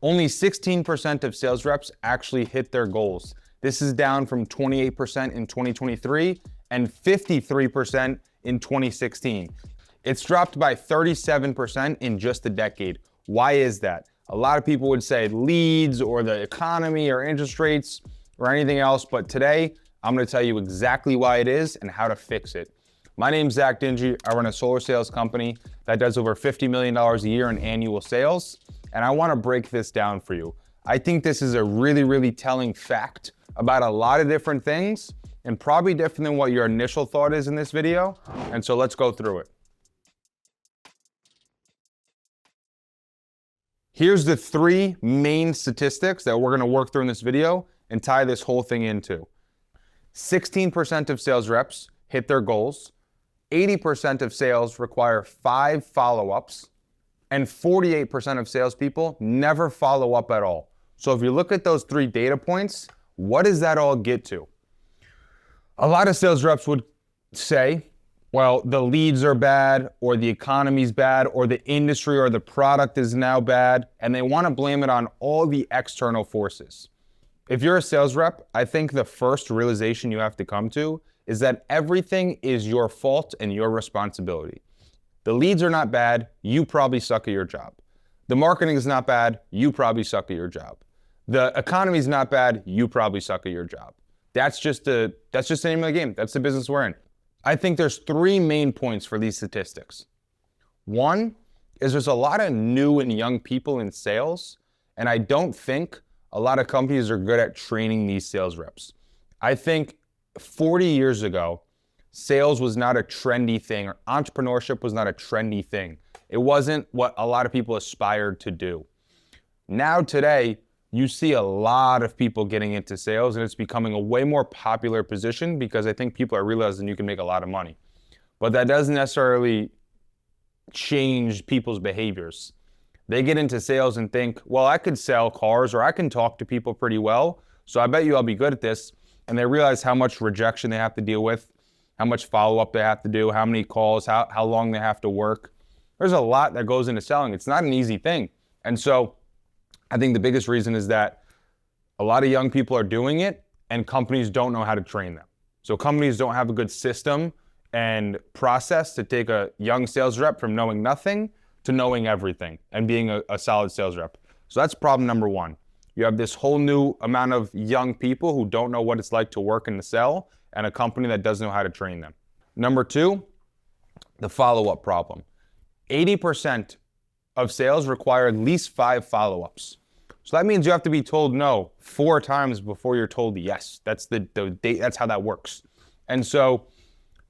Only 16% of sales reps actually hit their goals. This is down from 28% in 2023 and 53% in 2016. It's dropped by 37% in just a decade. Why is that? A lot of people would say leads or the economy or interest rates or anything else, but today I'm gonna tell you exactly why it is and how to fix it. My name's Zac Dingee. I run a solar sales company that does over $50 million a year in annual sales, and I wanna break this down for you. I think this is a really telling fact about a lot of different things and probably different than what your initial thought is in this video, and so let's go through it. Here's the three main statistics that we're gonna work through in this video and tie this whole thing into. 16% of sales reps hit their goals, 80% of sales require 5 follow-ups, and 48% of salespeople never follow up at all. So if you look at those 3 data points, what does that all get to? A lot of sales reps would say, well, the leads are bad, or the economy's bad, or the industry or the product is now bad, and they want to blame it on all the external forces. If you're a sales rep, I think the first realization you have to come to is that everything is your fault and your responsibility. The leads are not bad, you probably suck at your job. The marketing is not bad, you probably suck at your job. The economy is not bad, you probably suck at your job. That's just the name of the game. That's the business we're in. I think there's 3 main points for these statistics. One is there's a lot of new and young people in sales, and I don't think a lot of companies are good at training these sales reps. I think 40 years ago, sales was not a trendy thing, or entrepreneurship was not a trendy thing. It wasn't what a lot of people aspired to do. Now today, you see a lot of people getting into sales, and it's becoming a way more popular position because I think people are realizing you can make a lot of money. But that doesn't necessarily change people's behaviors. They get into sales and think, well, I could sell cars or I can talk to people pretty well, so I bet you I'll be good at this. And they realize how much rejection they have to deal with, how much follow-up they have to do, how many calls, how long they have to work. There's a lot that goes into selling. It's not an easy thing. And so I think the biggest reason is that a lot of young people are doing it and companies don't know how to train them. So companies don't have a good system and process to take a young sales rep from knowing nothing to knowing everything and being a solid sales rep. So that's problem number 1. You have this whole new amount of young people who don't know what it's like to work and to sell, and a company that doesn't know how to train them. Number 2, the follow-up problem. 80% of sales require at least 5 follow-ups. So that means you have to be told no 4 times before you're told yes. That's that's how that works. And so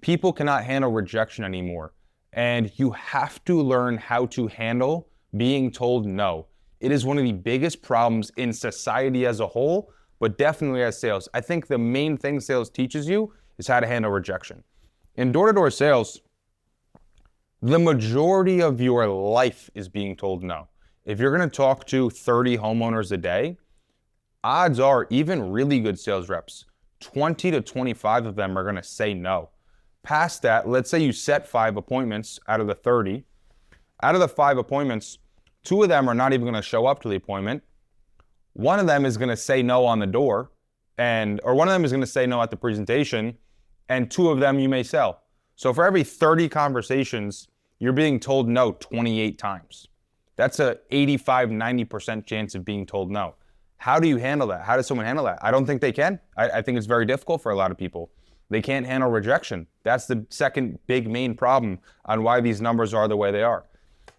people cannot handle rejection anymore. And you have to learn how to handle being told no. It is one of the biggest problems in society as a whole, but definitely as sales. I think the main thing sales teaches you is how to handle rejection. In door-to-door sales, the majority of your life is being told no. If you're gonna talk to 30 homeowners a day, odds are even really good sales reps, 20 to 25 of them are gonna say no. Past that, let's say you set 5 appointments out of the 30. Out of the 5 appointments, 2 of them are not even gonna show up to the appointment. 1 of them is gonna say no on the door, or 1 of them is gonna say no at the presentation, and 2 of them you may sell. So for every 30 conversations, you're being told no 28 times. That's a 85, 90% chance of being told no. How do you handle that? How does someone handle that? I don't think they can. I think it's very difficult for a lot of people. They can't handle rejection. That's the second big main problem on why these numbers are the way they are.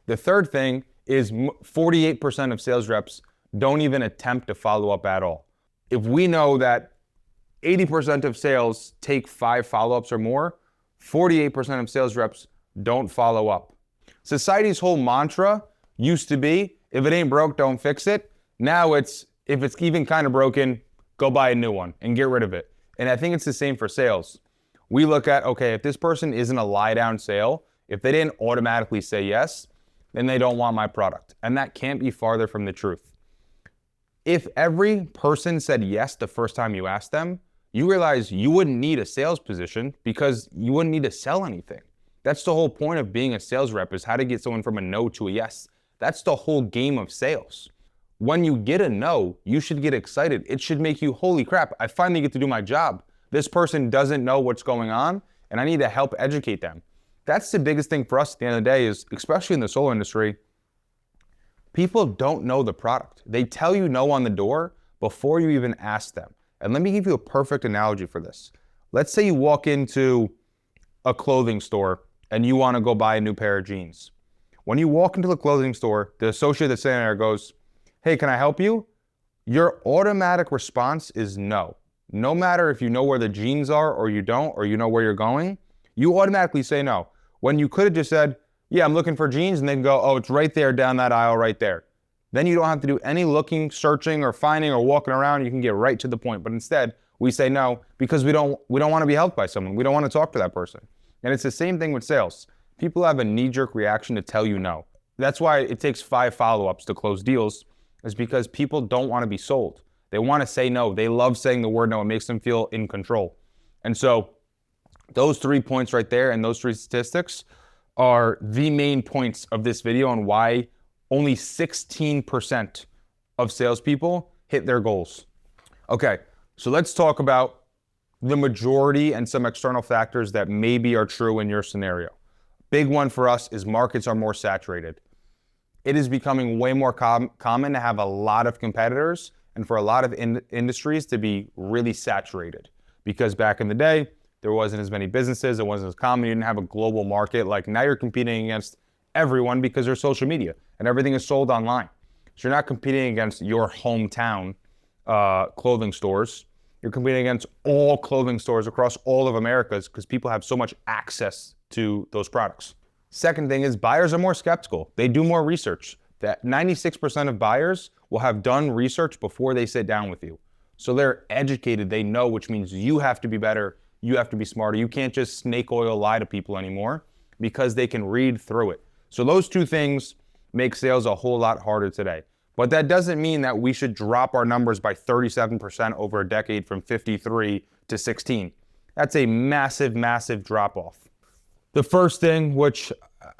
The third thing is 48% of sales reps don't even attempt to follow up at all. If we know that 80% of sales take 5 follow-ups or more, 48% of sales reps don't follow up. Society's whole mantra used to be, if it ain't broke, don't fix it. Now it's, if it's even kind of broken, go buy a new one and get rid of it. And I think it's the same for sales. We look at, okay, if this person isn't a lie down sale, if they didn't automatically say yes, then they don't want my product. And that can't be farther from the truth. If every person said yes the first time you asked them, you realize you wouldn't need a sales position because you wouldn't need to sell anything. That's the whole point of being a sales rep, is how to get someone from a no to a yes. That's the whole game of sales. When you get a no, you should get excited. It should make you, holy crap, I finally get to do my job. This person doesn't know what's going on, and I need to help educate them. That's the biggest thing for us at the end of the day is, especially in the solar industry, people don't know the product. They tell you no on the door before you even ask them. And let me give you a perfect analogy for this. Let's say you walk into a clothing store and you want to go buy a new pair of jeans. When you walk into the clothing store, the associate that's sitting there goes, hey, can I help you? Your automatic response is no. No matter if you know where the jeans are or you don't, or you know where you're going, you automatically say no. When you could have just said, yeah, I'm looking for jeans, and they can go, oh, it's right there down that aisle right there. Then you don't have to do any looking, searching, or finding, or walking around. You can get right to the point. But instead, we say no because we don't want to be helped by someone. We don't want to talk to that person. And it's the same thing with sales. People have a knee-jerk reaction to tell you no. That's why it takes 5 follow-ups to close deals, is because people don't want to be sold. They want to say no. They love saying the word no. It makes them feel in control. And so those 3 points right there and those 3 statistics are the main points of this video on why only 16% of salespeople hit their goals. Okay, so let's talk about the majority and some external factors that maybe are true in your scenario. Big one for us is markets are more saturated. It is becoming way more common to have a lot of competitors and for a lot of industries to be really saturated. Because back in the day, there wasn't as many businesses, it wasn't as common, you didn't have a global market. Like now you're competing against everyone because there's social media and everything is sold online. So you're not competing against your hometown clothing stores. You're competing against all clothing stores across all of America because people have so much access to those products. Second thing is buyers are more skeptical. They do more research. That 96% of buyers will have done research before they sit down with you. So they're educated, they know, which means you have to be better, you have to be smarter. You can't just snake oil lie to people anymore because they can read through it. So those 2 things make sales a whole lot harder today. But that doesn't mean that we should drop our numbers by 37% over a decade from 53 to 16. That's a massive, massive drop off. The first thing, which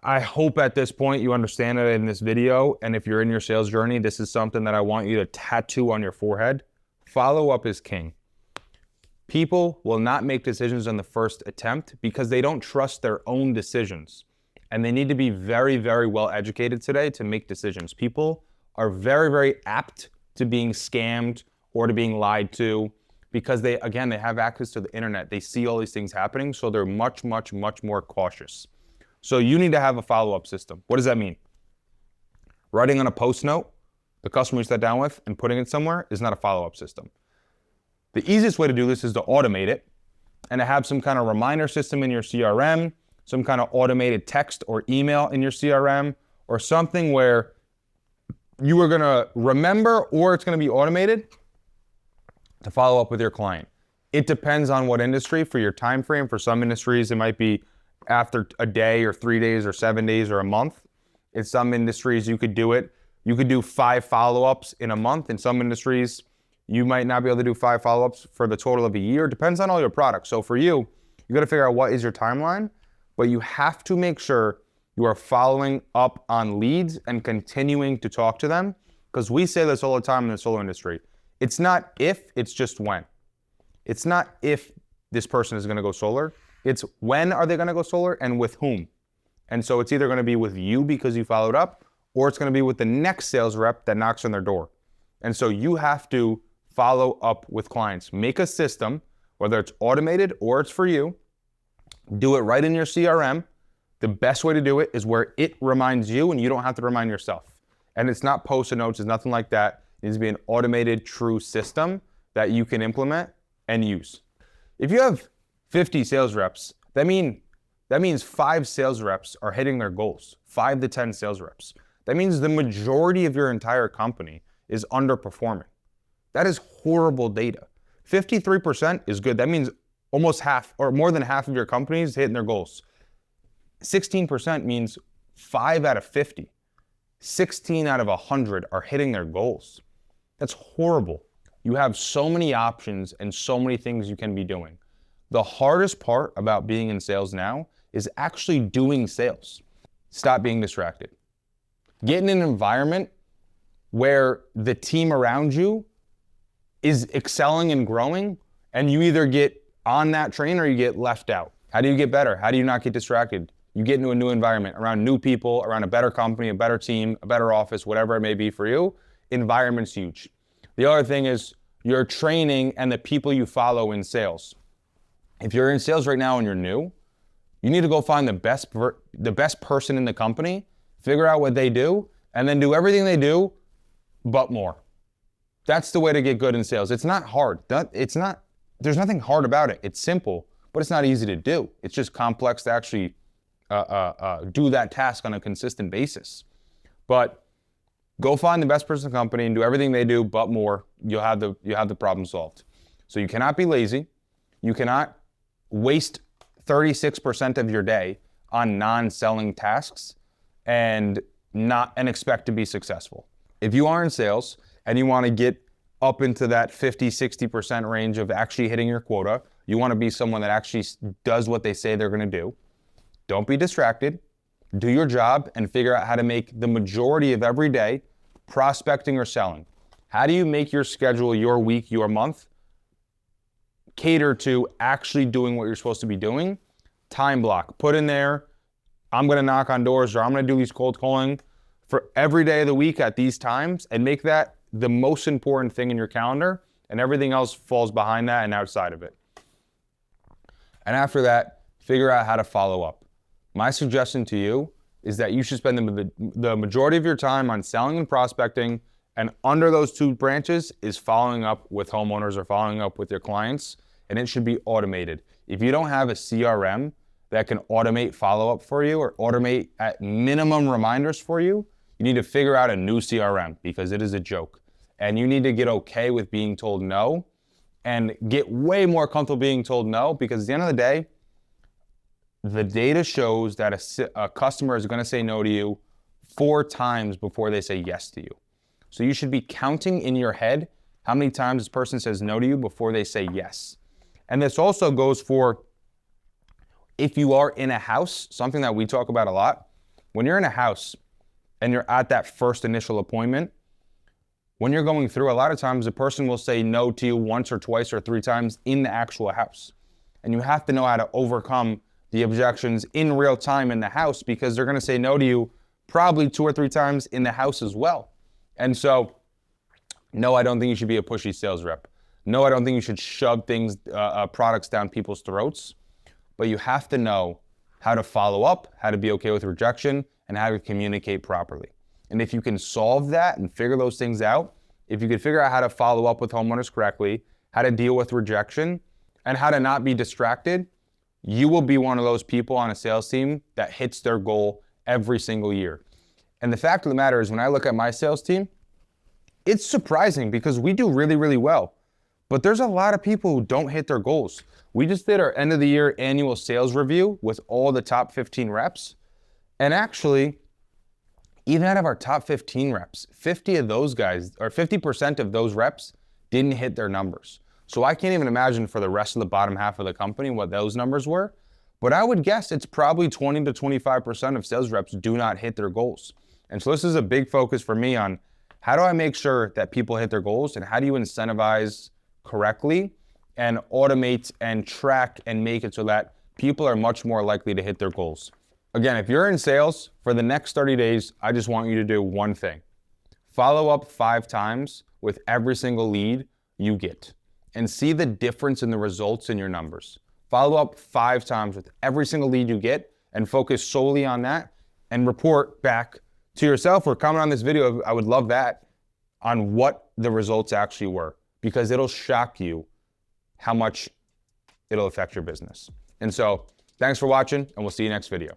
I hope at this point you understand it in this video, and if you're in your sales journey, this is something that I want you to tattoo on your forehead. Follow-up is king. People will not make decisions on the first attempt because they don't trust their own decisions. And they need to be very, very well educated today to make decisions. People are very, very apt to being scammed or to being lied to because they have access to the internet. They see all these things happening, so they're much, much, much more cautious. So you need to have a follow-up system. What does that mean? Writing on a post note, the customer you sat down with, and putting it somewhere is not a follow-up system. The easiest way to do this is to automate it and to have some kind of reminder system in your CRM, some kind of automated text or email in your CRM, or something where you are gonna remember or it's gonna be automated to follow up with your client. It depends on what industry. For your time frame, for some industries, it might be after a day or 3 days or 7 days or a month. In some industries, you could do it. You could do 5 follow-ups in a month. In some industries, you might not be able to do 5 follow-ups for the total of a year. It depends on all your products. So for you gotta figure out what is your timeline, but you have to make sure you are following up on leads and continuing to talk to them, because we say this all the time in the solar industry. It's not if, it's just when. It's not if this person is gonna go solar, it's when are they gonna go solar and with whom. And so it's either gonna be with you because you followed up, or it's gonna be with the next sales rep that knocks on their door. And so you have to follow up with clients. Make a system, whether it's automated or it's for you, do it right in your CRM. The best way to do it is where it reminds you and you don't have to remind yourself. And it's not post-it notes, it's nothing like that. It needs to be an automated, true system that you can implement and use. If you have 50 sales reps, that means 5 sales reps are hitting their goals, 5 to 10 sales reps. That means the majority of your entire company is underperforming. That is horrible data. 53% is good. That means almost half or more than half of your company is hitting their goals. 16% means 5 out of 50. 16 out of 100 are hitting their goals. That's horrible. You have so many options and so many things you can be doing. The hardest part about being in sales now is actually doing sales. Stop being distracted. Get in an environment where the team around you is excelling and growing, and you either get on that train or you get left out. How do you get better? How do you not get distracted? You get into a new environment, around new people, around a better company, a better team, a better office, whatever it may be for you. Environment's huge. The other thing is your training and the people you follow in sales. If you're in sales right now and you're new, you need to go find the best person in the company, figure out what they do, and then do everything they do, but more. That's the way to get good in sales. It's not hard. There's nothing hard about it. It's simple, but it's not easy to do. It's just complex to actually do that task on a consistent basis. But go find the best person in the company and do everything they do, but more. You'll have the problem solved. So you cannot be lazy. You cannot waste 36% of your day on non-selling tasks and expect to be successful. If you are in sales and you want to get up into that 50-60% range of actually hitting your quota, you want to be someone that actually does what they say they're going to do. Don't be distracted. Do your job and figure out how to make the majority of every day prospecting or selling. How do you make your schedule, your week, your month cater to actually doing what you're supposed to be doing? Time block. Put in there, I'm going to knock on doors, or I'm going to do these cold calling for every day of the week at these times, and make that the most important thing in your calendar, and everything else falls behind that and outside of it. And after that, figure out how to follow up. My suggestion to you is that you should spend the majority of your time on selling and prospecting, and under those two branches is following up with homeowners or following up with your clients, and it should be automated. If you don't have a CRM that can automate follow-up for you or automate at minimum reminders for you, you need to figure out a new CRM, because it is a joke. And you need to get okay with being told no and get way more comfortable being told no, because at the end of the day, the data shows that a customer is going to say no to you 4 times before they say yes to you. So you should be counting in your head how many times this person says no to you before they say yes. And this also goes for if you are in a house, something that we talk about a lot. When you're in a house and you're at that first initial appointment, when you're going through, a lot of times the person will say no to you once or twice or 3 times in the actual house. And you have to know how to overcome the objections in real time in the house, because they're going to say no to you probably 2 or 3 times in the house as well. And so, no, I don't think you should be a pushy sales rep. No, I don't think you should shove products down people's throats. But you have to know how to follow up, how to be okay with rejection, and how to communicate properly. And if you can solve that and figure those things out, if you can figure out how to follow up with homeowners correctly, how to deal with rejection, and how to not be distracted, you will be one of those people on a sales team that hits their goal every single year. And the fact of the matter is, when I look at my sales team, it's surprising because we do really, really well. But there's a lot of people who don't hit their goals. We just did our end of the year annual sales review with all the top 15 reps. And actually, even out of our top 15 reps, 50 of those guys, or 50% of those reps didn't hit their numbers. So I can't even imagine for the rest of the bottom half of the company what those numbers were. But I would guess it's probably 20 to 25% of sales reps do not hit their goals. And so this is a big focus for me on how do I make sure that people hit their goals, and how do you incentivize correctly and automate and track and make it so that people are much more likely to hit their goals. Again, if you're in sales for the next 30 days, I just want you to do one thing. Follow up 5 times with every single lead you get and see the difference in the results in your numbers. Follow up 5 times with every single lead you get and focus solely on that, and report back to yourself or comment on this video. I would love that, on what the results actually were, because it'll shock you how much it'll affect your business. And so thanks for watching, and we'll see you next video.